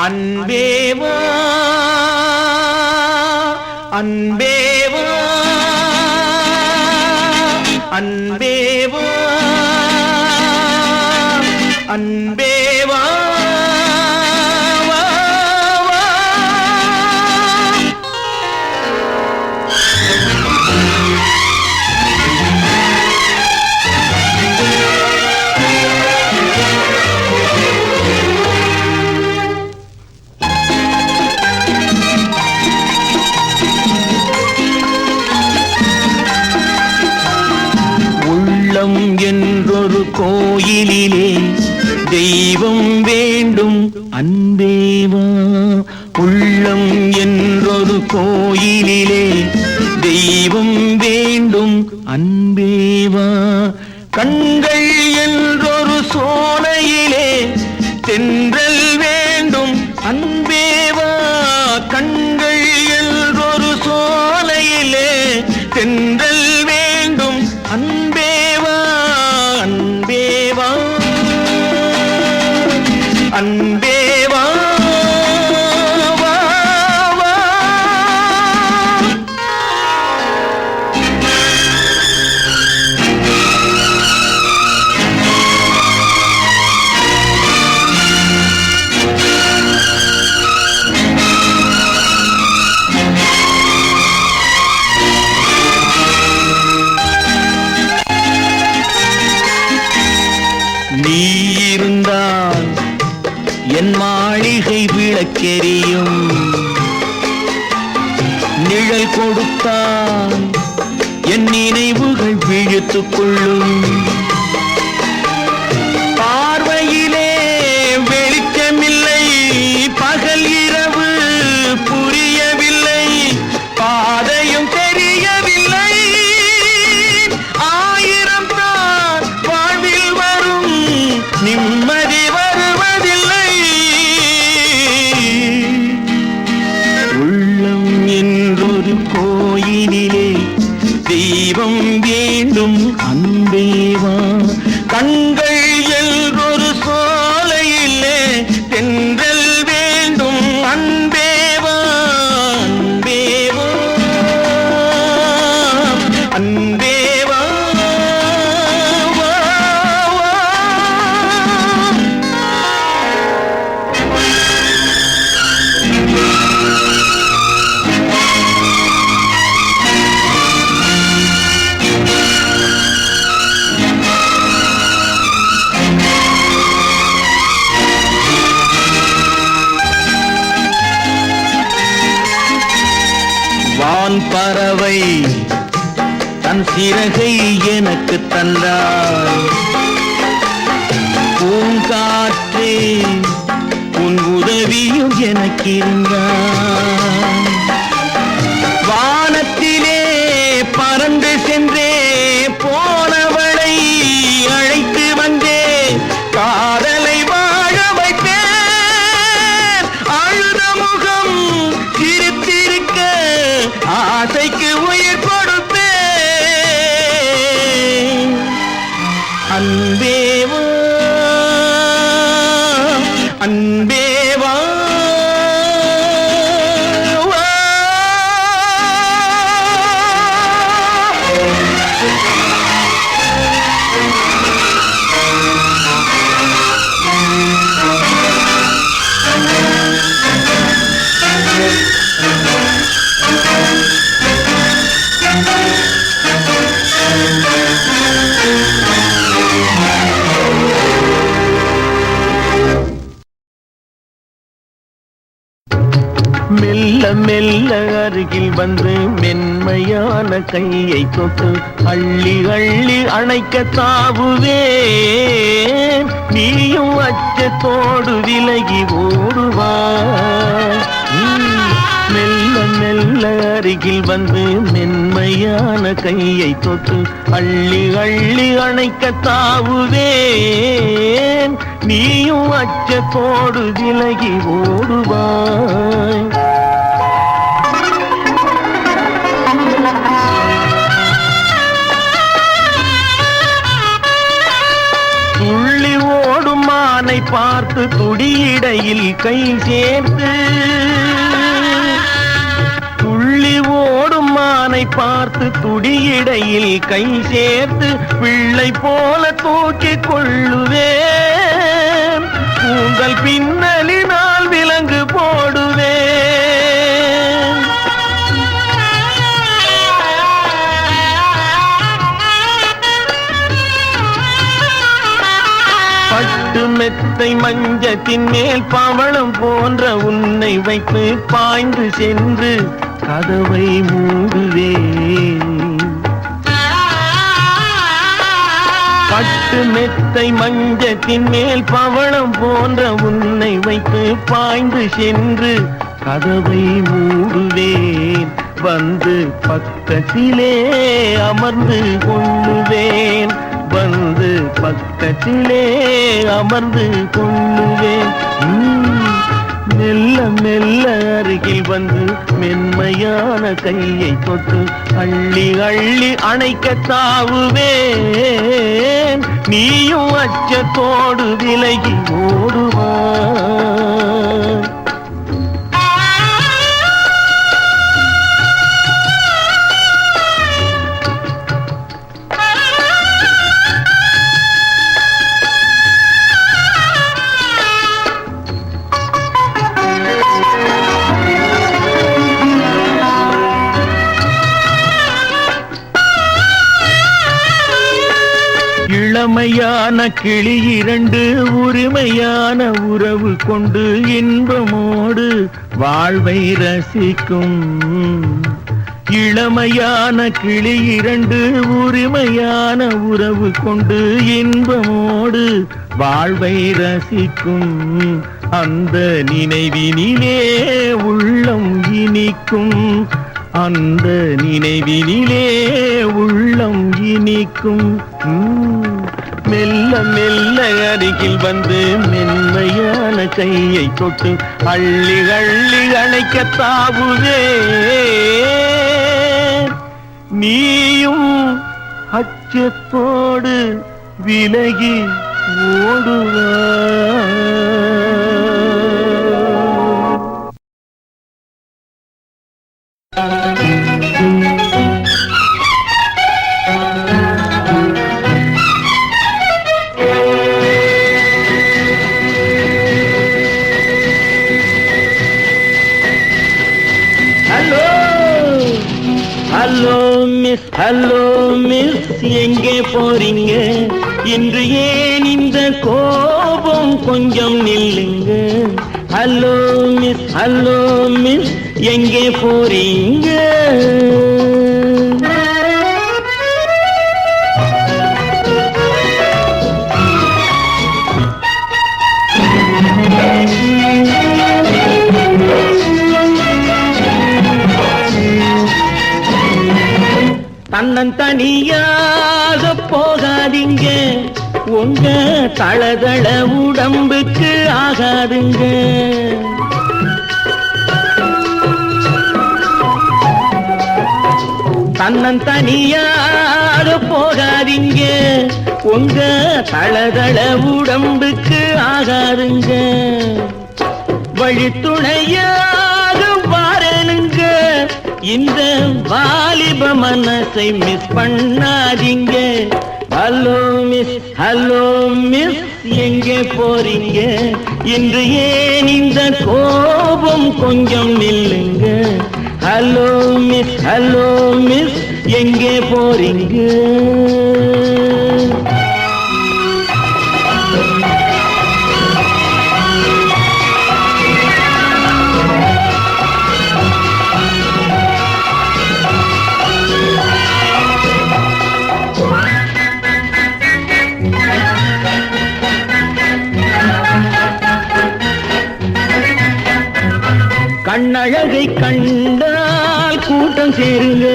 அன்பேவா அன்பேவா அன்பேவா அன்பேவா என்றொரு கோயிலிலே தெய்வம் வேண்டும் அன்பேவா. உள்ளம் என்றொரு கோயிலிலே தெய்வம் வேண்டும் அன்பேவா. கண்கள் என்றொரு சோலையிலே தென்றல் வேண்டும் அன்பேவா. கண்கள் என்றொரு சோலையிலே தென்றல் வேண்டும் அன்பேவா. அன்பேவா அன்பேவா நீ இருந்தால் என் மாளிகை விளக்கெரியும். நிழல் கொடுத்தால் என் நினைவுகள் விழித்துக் கொள்ளும். பார்வையிலே வெளிச்சமில்லை, பகல் இரவு புரியவில்லை, பாதையும் தெரியவில்லை. ஆயிரம் தான் வாழ்வில் வரும், நிம்மதி வருவதில்லை. உள்ளம் என்றொரு கோயிலிலே தெய்வம் வேண்டும் அன்பேவா. கண்கள் என்றொரு சோலையிலே தென்றல் வேண்டும் அன்பேவா. அன்பேவா அன்பேவா வான் பறவை தன் சிறகை எனக்கு தந்தார். பூங்காற்றே உன் உதவியும் எனக்கு இருந்தார். வானத்திலே பறந்து சென்றே போனவளை அழைத்து வந்தே காதலை வாழ வைத்தேன். அழுத முகம் சிரித்திருக்க ஆசைக்கு உயிர் கொடுப்பேன். அன்பேவா அன்பேவா மெல்ல மெல்ல அருகில் வந்து மென்மையான கையை தொட்டு அள்ளி அள்ளி அணைக்க தாவுவேன். நீயும் அச்சத்தோடு விலகி ஓடுவாய். மெல்ல மெல்ல அருகில் வந்து மென்மையான கையை தொட்டு அள்ளி அள்ளி அணைக்க தாவுவேன். நீயும் அச்சத்தோடு விலகி ஓடுவாய். துள்ளி ஓடும் மானை பார்த்து துடியிடையில் கை சேர்த்து துள்ளி ஓடும் மானை பார்த்து துடியிடையில் கை சேர்த்து பிள்ளை போல தூக்கிக் கொள்ளுவேன் கூந்தல் பின்னலினால் விலங்கு போடுவேன் பட்டு மெத்தை மஞ்சத்தின் மேல் பவளம் போன்ற உன்னை வைத்து பாய்ந்து சென்று கதவை மூடுவேன் பட்டு மெத்தை மஞ்சத்தின் மேல் பவளம் போன்ற உன்னை வைத்து பாய்ந்து சென்று கதவை மூடுவேன் வந்து பக்கத்திலே அமர்ந்து கொள்ளுவேன் வந்து பக்கத்திலே அமர்ந்து கொள்ளுவேன் மெல்ல மெல்ல அருகில் வந்து மென்மையான கையை தொட்டு அள்ளி அள்ளி அணைக்க தாவுவேன் நீயும் அச்சத்தோடு விலகி ஓடுவாய் இளமையான கிளி இரண்டு உரிமையான உறவு கொண்டு இன்பமோடு வாழ்வை ரசிக்கும் இளமையான கிளி இரண்டு உரிமையான உறவு கொண்டு இன்பமோடு வாழ்வை ரசிக்கும் அந்த நினைவினிலே உள்ளம் இனிக்கும் அந்த நினைவினிலே உள்ளம் இனிக்கும் மெல்ல மெல்ல அருகில் வந்து மென்மையான கையை தொட்டு அள்ளி அள்ளி அணைக்க தாவுவே நீயும் அச்சத்தோடு விலகி ஓடுவாய் ஹலோ மிஸ் எங்கே போறீங்க இன்று ஏன் இந்த கோபம் கொஞ்சம் நில்லுங்க ஹலோ மிஸ் எங்கே போறீங்க தன்னந்தனியாக போகாதீங்க உங்க தளதள உடம்புக்கு ஆகாதுங்க தன்னந்தனியாக போகாதீங்க உங்க தளதள உடம்புக்கு ஆகாதுங்க வழித்துணையாக வாரனுங்க இந்த வாலிப மனசை மிஸ் பண்ணாதீங்க ஹலோ மிஸ் எங்கே போறீங்க இன்று ஏன் இந்த கோபம் கொஞ்சம் நில்லுங்க ஹலோ மிஸ் எங்கே போறீங்க கண்ணழகை கண்டால் கூட்டம் சேருங்க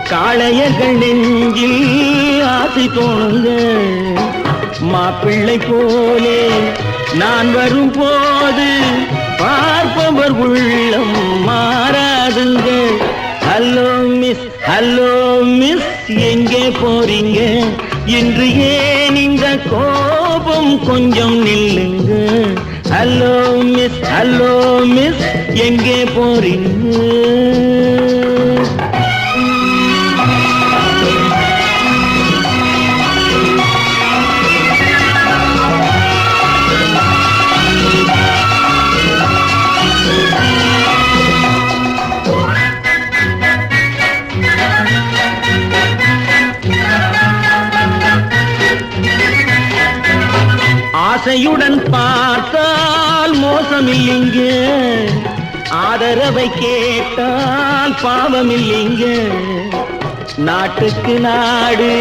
காளையர்கள் நெஞ்சில் ஆசை தோணுங்க மாப்பிள்ளை போலே நான் வரும் போது பார்ப்பவர் உள்ளம் மாறாதுங்க ஹலோ மிஸ் எங்கே போறீங்க இன்று ஏன் இந்த கோபம் கொஞ்சம் நில் ஹலோ மிஸ் எங்கே போறீங்க? ஆசையுடன் பார்த்தால் மோசமில்லைங்க, ஆதரவை கேட்டால் பாவமில்லைங்க. நாட்டுக்கு நாடு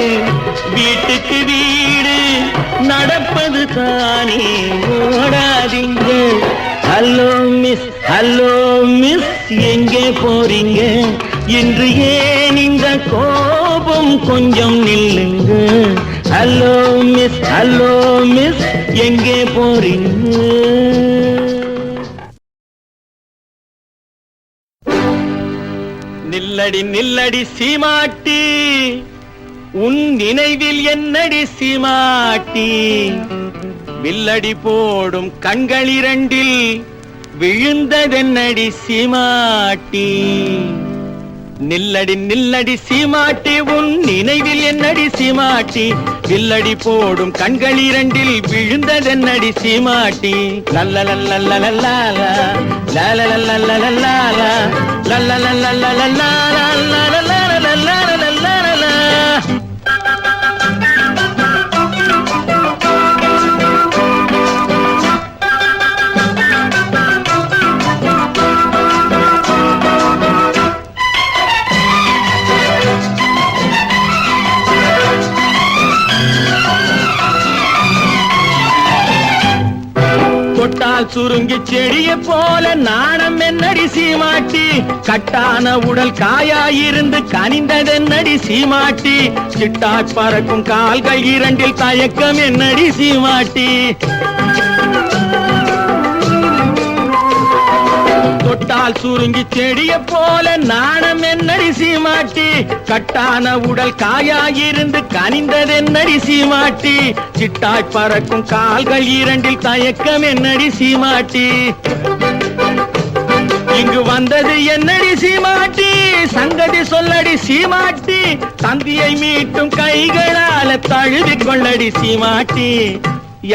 வீட்டுக்கு வீடு நடப்பது தானே, ஓடாதீங்க. ஹலோ மிஸ் எங்கே போறீங்க? இன்று ஏன் இந்த கோபம் கொஞ்சம் நில்லுங்க. ஹலோ மிஸ் எங்கே போறீங்க? நில்லடி சீமாட்டி, உன் நினைவில் என்னடி சீமாட்டி? வில்லடி போடும் கண்கள் இரண்டில் விழுந்ததென்னடி சீமாட்டி? நில்லடி சீமாட்டி, உன் நினைவில் என்னடி சீமாட்டி? வில்லடி போடும் கண்கள் இரண்டில் விழுந்ததென்னடி சீமாட்டி? லல்லலல்லல்லலல்லா லல்லலல்லல்லல்லா லல்லலல்லல்லல்லா தொட்டால் சுருங்கி செடிய போல நாணம் என்னடி சீமாட்டி? கட்டான உடல் காயாயிருந்து கனிந்ததென்னடி சீமாட்டி? சிட்டாய் பறக்கும் கால்கள் இரண்டில் தயக்கம் என்னடி சீமாட்டி? தொட்டால் சுருங்கி செடிய போல நாணம் என்னடி சீமாட்டி? கட்டான உடல் காயாயிருந்து கனிந்ததென்னடி சீமாட்டி? சிட்டாய் பறக்கும் கால்கள் இரண்டில் தயக்கம் என்னடி சீமாட்டி? இங்கு வந்தது என்னடி சீமாட்டி? சங்கதி சொல்லடி சீமாட்டி. தந்தியை மீட்டும் கைகளால தழுவிக் கொள்ளடி சீமாட்டி.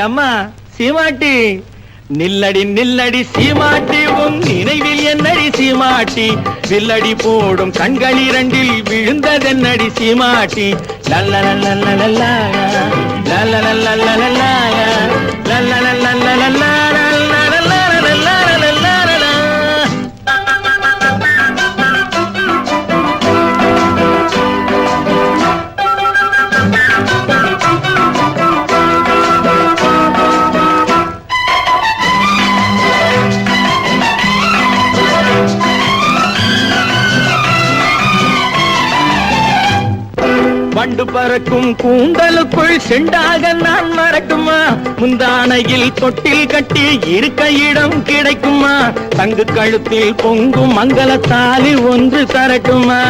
அம்மா சீமாட்டி, நில்லடி சீமாட்டி, உன் நினைவில் என்னடி சீமாட்டி? வில்லடி போடும் கண்கள் இரண்டில் விழுந்ததென்னடி சீமாட்டி? லல்லலல்லல்லல்லா லல்லலல்லல்லல்லா லல்லலல்லல்லல்லா. வண்டு பறக்கும் கூந்தலுக்குள் செண்டாக நான் மறக்குமா? முந்தானையில் தொட்டில் கட்டி இருக்க இடம் கிடைக்குமா? தங்கு கழுத்தில் பொங்கும் மங்களத்தாலி ஒன்று தரட்டுமா?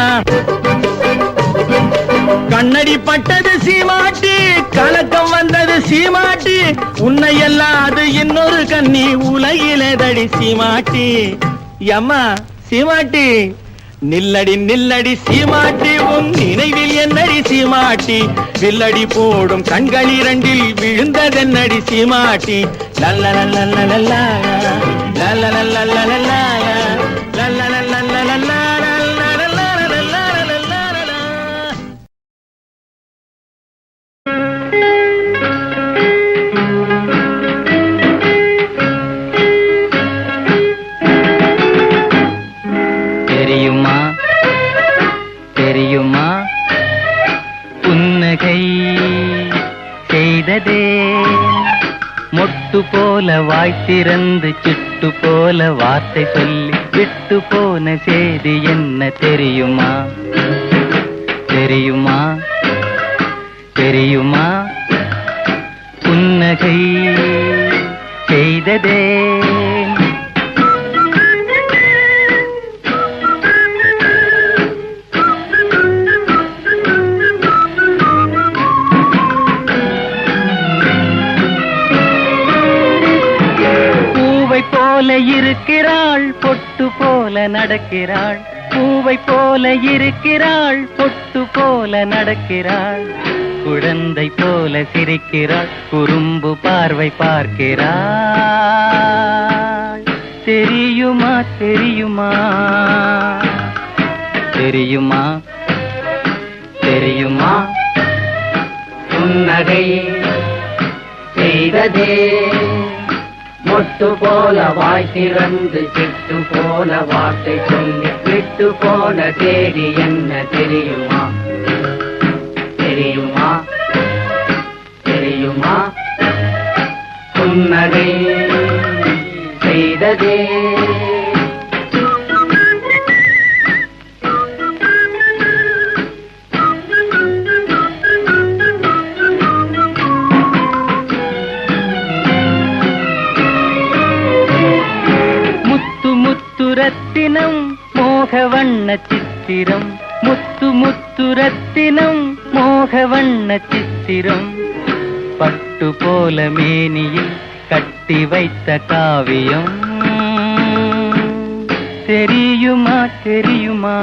கண்ணடி பட்டது சீமாட்டி, கலக்கம் வந்தது சீமாட்டி. உன்னை அல்லாது இன்னொரு கண்ணி உலகிலேதடி சீமாட்டி. அம்மா சீமாட்டி, நில்லடி சீமாட்டி, உன் நினைவில் என்னடி சீமாட்டி? வில்லடி போடும் கண்கள் இரண்டில் விழுந்ததென்னடி சீமாட்டி? லல்லலல்லல்லல்லா லல்லலல்லல்லல்லா லல்லலல்லல்லல்லா. தெரியுமா புன்னகை செய்ததே? மொட்டு போல வாய்த்திறந்து சிட்டு போல வார்த்தை சொல்லி விட்டு போன செய்தி என்ன தெரியுமா? தெரியுமா தெரியுமா புன்னகை செய்ததே? இருக்கிறாள், பொட்டு போல நடக்கிறாள். பூவை போல இருக்கிறாள், பொட்டு போல நடக்கிறாள். குழந்தை போல சிரிக்கிறாள், குறும்பு பார்வை பார்க்கிறாள். தெரியுமா தெரியுமா தெரியுமா தெரியுமா புன்னகை செய்ததே மொட்டு போல வாய் திறந்து சிட்டு போல வார்த்தை சொல்லி விட்டு போன தேடி என்ன தெரியுமா தெரியுமா தெரியுமா புன்னகை செய்ததே ரத்தினம் மோக வண்ண சித்திரம், முத்து முத்து ரத்தினம் மோக வண்ண சித்திரம். பட்டு போல மேனியில் கட்டி வைத்த காவியம். தெரியுமா தெரியுமா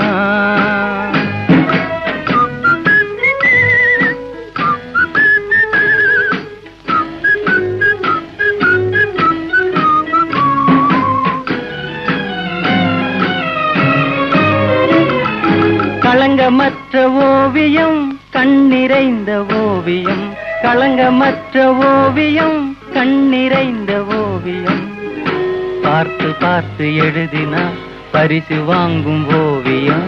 களங்கமற்ற ஓவியம், கண்ணிறைந்த ஓவியம். களங்கமற்ற ஓவியம், கண்ணிறைந்த ஓவியம். பார்த்து பார்த்து எழுதினால் பரிசு வாங்கும் ஓவியம்.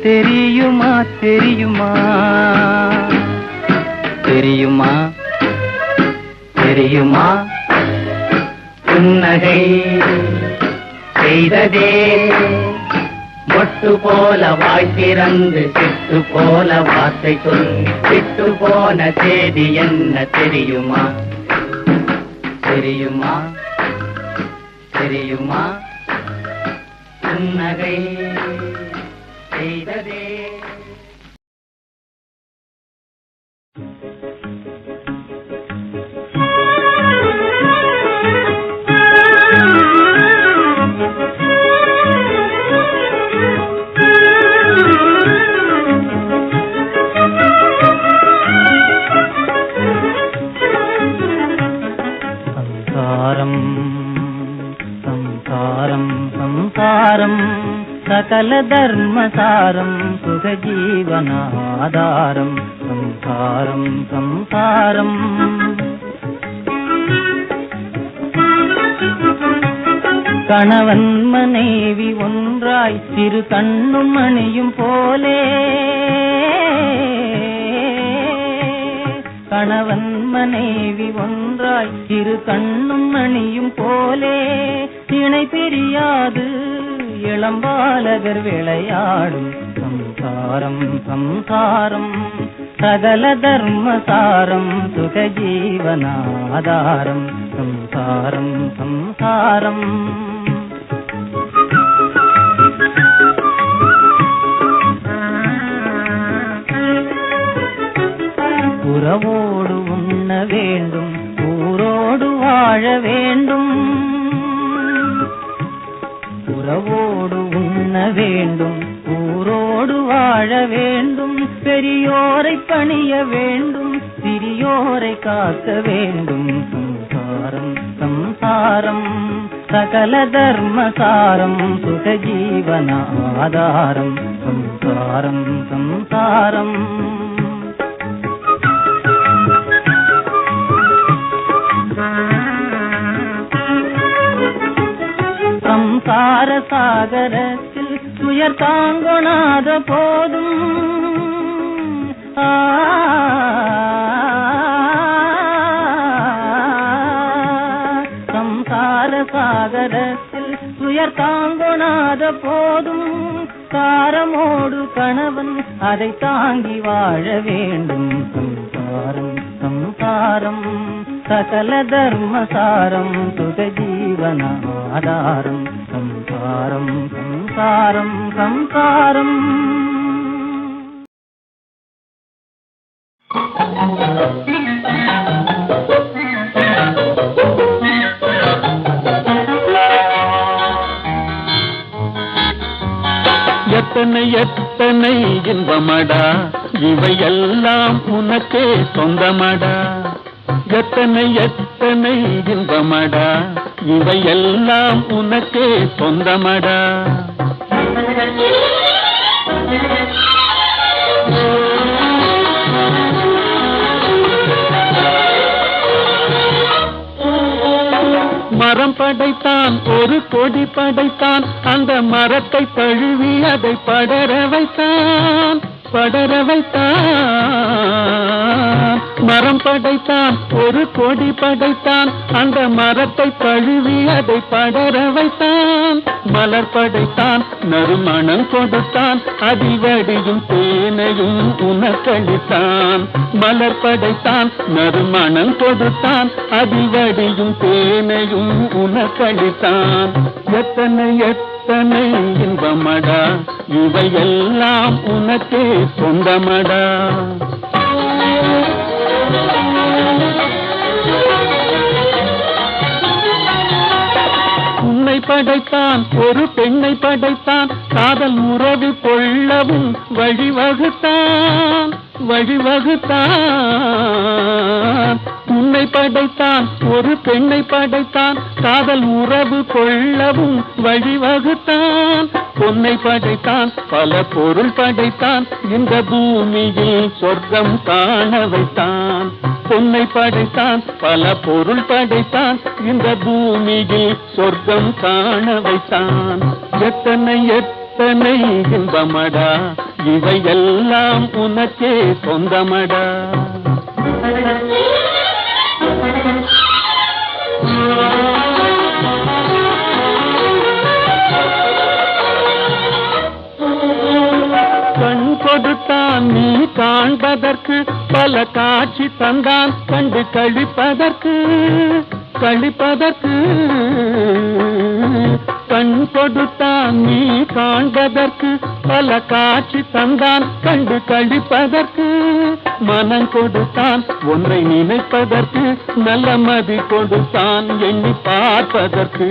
தெரியுமா தெரியுமா தெரியுமா தெரியுமா புன்னகை செய்ததே மொட்டு போல வாய் திறந்து சிட்டு போல வார்த்தை சொல்லி விட்டு போன தேதி என்ன தெரியுமா தெரியுமா தெரியுமா புன்னகை செய்ததே. సకల ధర్మసారం సుఖ జీవనాధారం సంసారం సంసారం. கணவன் மனைவி ஒன்றாய் சிறு கண்ணும் மணியும் போலே. கணவன் மனைவி ஒன்றாய் சிறு கண்ணும் மணியும் போலே. இணை பிரியாது இளம்பாலகர் விளையாடும் சம்சாரம் சம்சாரம். சகல தர்மசாரம் சுக ஜீவனாதாரம் சம்சாரம் சம்சாரம். உறவோடு உண்ண வேண்டும், ஊரோடு வாழ வேண்டும். உறவோடு உண்ண வேண்டும், ஊரோடு வாழ வேண்டும். பெரியோரை பணிய வேண்டும், சிறியோரை காக்க வேண்டும். சம்சாரம் சம்சாரம். சகல தர்மசாரம் சுக ஜீவனாதாரம் சம்சாரம் சம்சாரம். சம்சார சாகரத்தில் துயர் தாங்கொணாத போதும் சம்சார சாகரத்தில் துயர் தாங்கொணாத போதும் தாரமோடு கணவன் அதை தாங்கி வாழ வேண்டும். சம்சாரம் சம்சாரம். சகல தர்மசாரம் சுக ஜீவனாதாரம் சம்சாரம் சம்சாரம் சம்சாரம். எத்தனை எத்தனை இன்பமடா இவையெல்லாம் உனக்கே சொந்தமடா எத்தனை எத்தனை இன்பமடா இவையெல்லாம் உனக்கே சொந்தமடா மரம் படைத்தான் ஒரு கொடி படைத்தான் அந்த மரத்தை தழுவி அதை படர வைத்தான் மரம் படைத்தான் ஒரு கொடி படைத்தான் அந்த மரத்தை தழுவி அதை படர வைத்தான் மலர் படைத்தான் நறுமணம் கொடுத்தான் அதில் வடியும் தேனையும் உனக்களித்தான் மலர் படைத்தான் நறுமணம் கொடுத்தான் அதில் வடியும் தேனையும் உனக்களித்தான் எத்தனை எத்தனை இன்பமடா இவையெல்லாம் உனக்கே சொந்தமடா உன்னை படைத்தான் ஒரு பெண்ணை படைத்தான் காதல் உறவு கொள்ளவும் வழிவகுத்தான் உன்னை படைத்தான் ஒரு பெண்ணை படைத்தான் காதல் உறவு கொள்ளவும் வழிவகுத்தான் பொன்னை படைத்தான் பல பொருள் படைத்தான் இந்த பூமியில் சொர்க்கம் காண வைத்தான் பொன்னை படைத்தான் பல பொருள் படைத்தான் இந்த பூமியில் சொர்க்கம் காண வைத்தான் எத்தனை எத்தனை இன்பமடா இவையெல்லாம் உனக்கே சொந்தமடா கண் கொடுத்தான் நீ காண்பதற்கு பல காட்சி தந்தான் கண்டு கழிப்பதற்கு கண் கொடுத்தான் நீ காண்பதற்கு பல காட்சி தந்தான் கண்டு கழிப்பதற்கு மனம் கொடுத்தான் ஒன்றை நினைப்பதற்கு நல்ல மதி கொடுத்தான் எண்ணி பார்ப்பதற்கு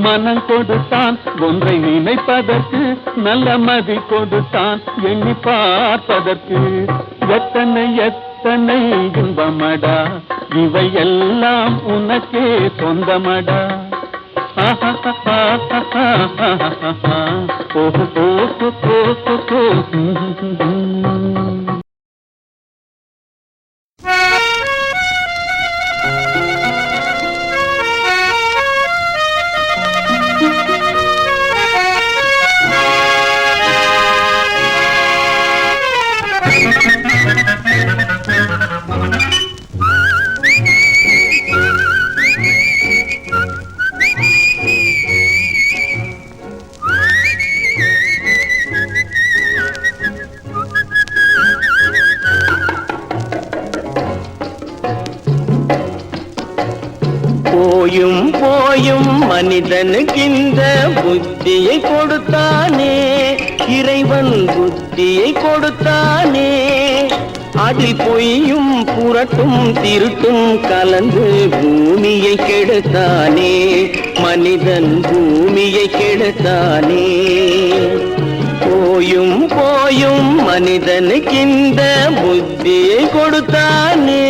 மனம் கொடுத்தான் ஒன்றை நினைப்பதற்கு நல்ல மதி கொடுத்தான் எண்ணி பார்ப்பதற்கு எத்தனை எத்தனை இன்பமடா இவையெல்லாம் உனக்கே சொந்தமடா போயும் போயும் மனிதனுக்கு இந்த புத்தியை கொடுத்தானே இறைவன் புத்தியை கொடுத்தானே அதில் பொய்யும் புரட்டும் திருட்டும் கலந்து பூமியை கெடுத்தானே மனிதன் பூமியை கெடுத்தானே போயும் போயும் மனிதனுக்கு இந்த புத்தியை கொடுத்தானே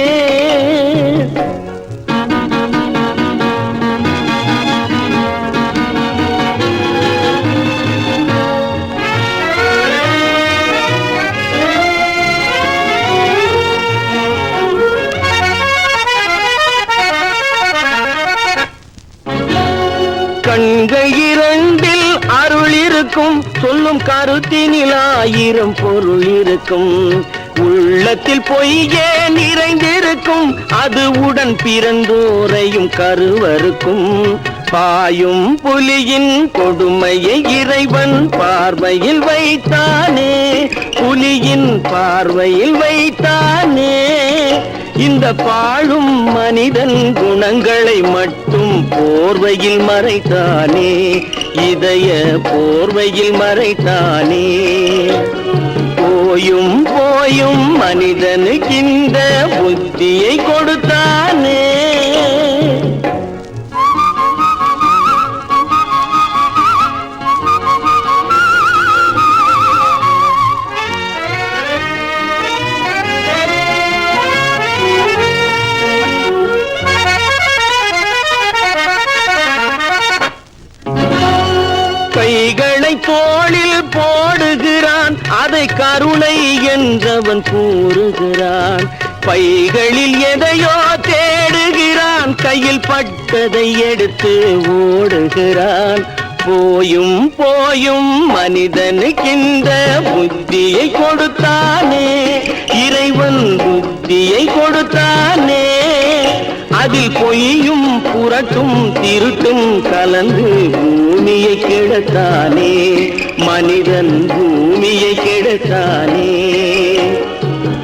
கண்கள் இரண்டில் அருள் இருக்கும் சொல்லும் கருத்தினில் ஆயிரம் பொருள் இருக்கும் உள்ளத்தில் பொய்யே நிறைந்திருக்கும் அது உடன் பிறந்தோரையும் கருவருக்கும் பாயும் புலியின் கொடுமையை இறைவன் பார்வையில் வைத்தானே புலியின் பார்வையில் வைத்தானே இந்த பாழும் மனிதன் குணங்களை மட்டும் போர்வையில் மறைத்தானே இதய போர்வையில் மறைத்தானே போயும் போயும் மனிதனுக்கு இந்த புத்தியை கொடுத்தானே கருணை என்றவன் கூறுகிறான். பைகளில் எதையோ தேடுகிறான், கையில் பட்டதை எடுத்து ஓடுகிறான். போயும் போயும் மனிதனுக்கின்ற புத்தியை கொடுத்தானே, இறைவன் புத்தியை கொடுத்தானே. அதில் பொய்யும் புரட்டும் திருட்டும் கலந்து பூமியை கெடுத்தானே, மனிதன் பூமியை கெடுத்தானே.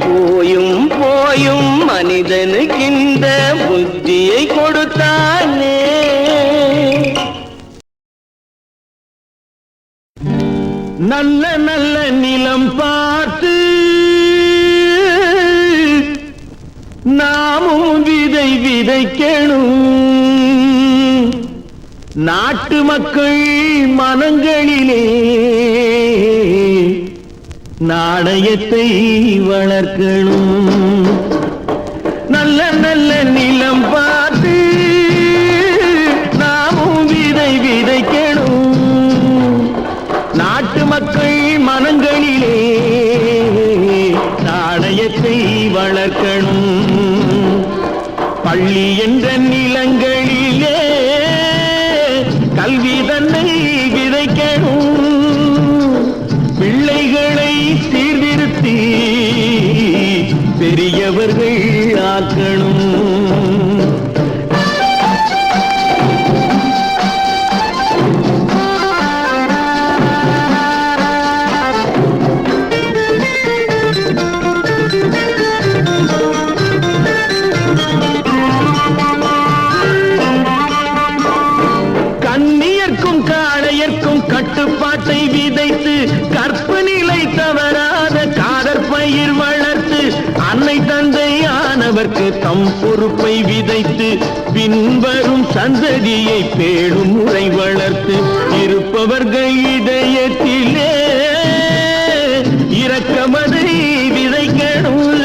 போயும் போயும் மனிதனுக்கின்ற புத்தியை கொடுத்தானே. நல்ல நல்ல நிலம் பார்த்து நாமும் விதை விதைக்கணும். நாட்டு மக்கள் மனங்களிலே நாணயத்தை வளர்க்கணும். நல்ல நல்ல நிலம் பார்த்து நாமும் விதை விதைக்கணும். நாட்டு மக்கள் மனங்களிலே நாணயத்தை வளர்க்கணும். பள்ளி என்ற நிலங்களிலே கல்வி தன்னை விதைக்கணும். பிள்ளைகளை சீர்திருத்தி பெரியவர்கள் ஆக்கணும். கட்டுப்பாட்டை விதைத்து கற்பு நிலை தவறாத காதற் பயிர் வளர்த்து அன்னை தந்தையானவர்க்கு தம் பொறுப்பை விதைத்து பின்வரும் சந்ததியை பேணும் முறை வளர்த்து இருப்பவர்கள் இதயத்திலே இரக்கமதை விதைக்கணும்.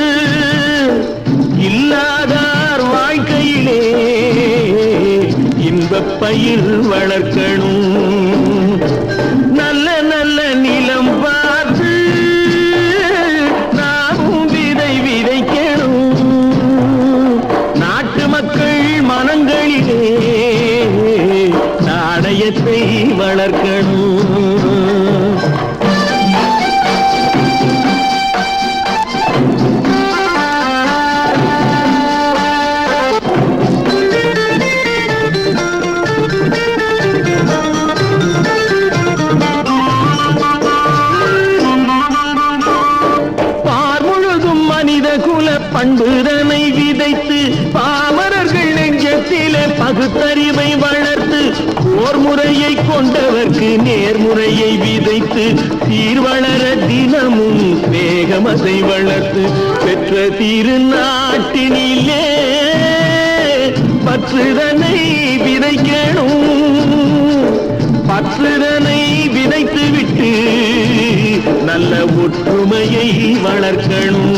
இல்லாதார் வாழ்க்கையிலே இன்பப் பயிர் வளர்க்கணும். நல்ல நல்ல நிலம் பார்த்து நாமும் விதை விதைக்கணும். நாட்டு மக்கள் மனங்களிலே நாணயத்தை வளர்க்கணும். பண்புதனை விதைத்து பாமரர்கள் நெஞ்சத்திலே பகுத்தறிவை வளர்த்து போர் முறையை கொண்டவர்க்கு நேர்முறையை விதைத்து சீர்வளர தினமும் வேகமதை வளர்த்து பெற்ற திருநாட்டினிலே பற்றுதனை விதைக்கணும். பற்றுதனை விதைத்து விட்டு நல்ல ஒற்றுமையை வளர்க்கணும்.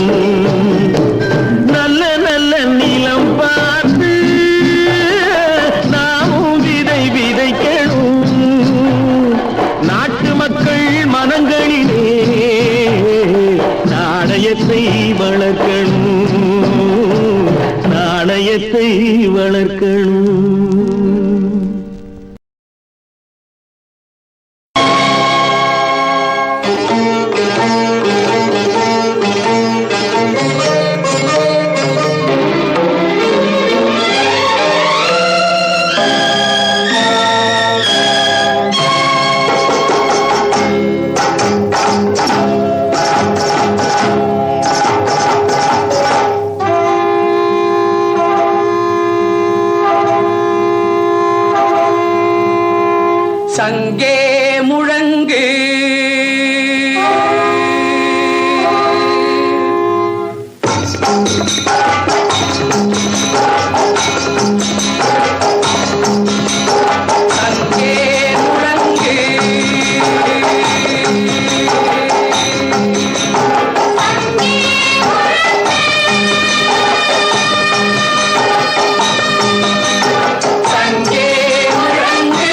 நல்ல நல்ல நிலம் பார்த்து நாமும் விதை விதைக்கணும். நாட்டு மக்கள் மனங்களிலே நாணயத்தை வளர்க்கணும். நாணயத்தை வளர்க்கணும். சங்கே முழங்கு சங்கே முழங்கு சங்கே முழங்கு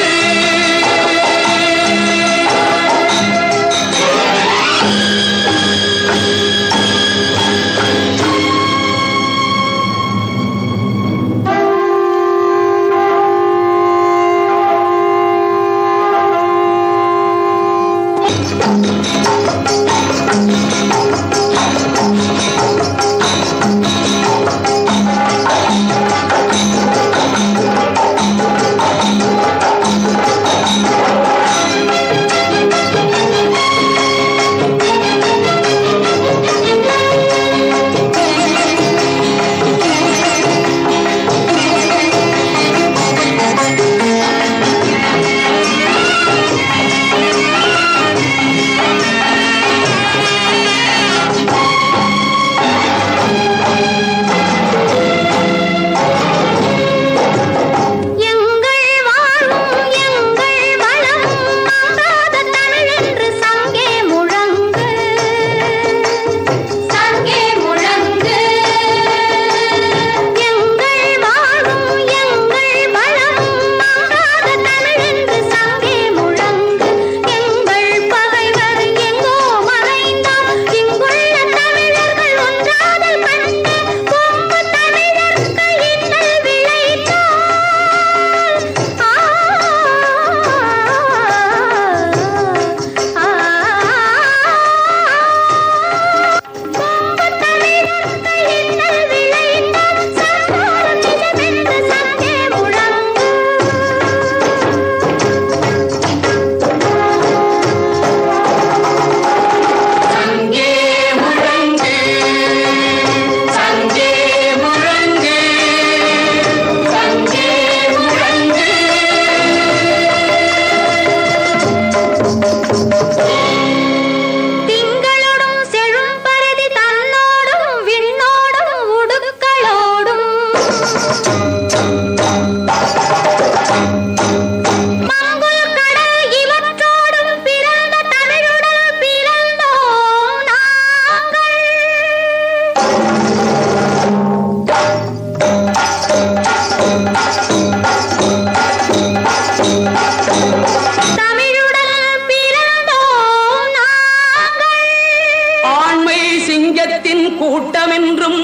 கூட்டமென்றும்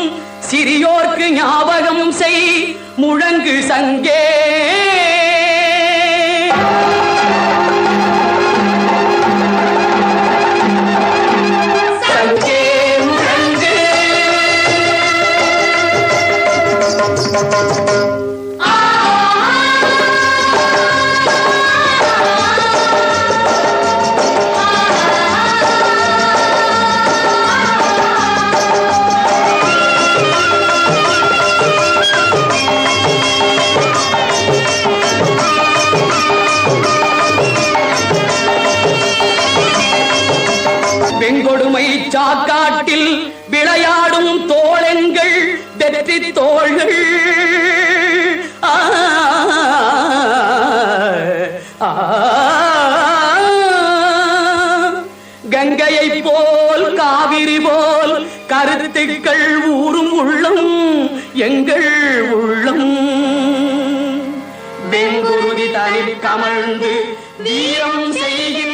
சிறியோர்க்கு ஞாபகம் செய் முழங்கு சங்கே. வெங்கொடுமை சாக்காட்டில் விளையாடும் தோழங்கள் வெற்றி தோள்கள். கங்கையை போல் காவிரி போல் கருத்துக்கள் ஊறும் உள்ளம் எங்கள் உள்ளம். வெங்குருதி தனில் கமழ்ந்து வீரம் செய்கின்ற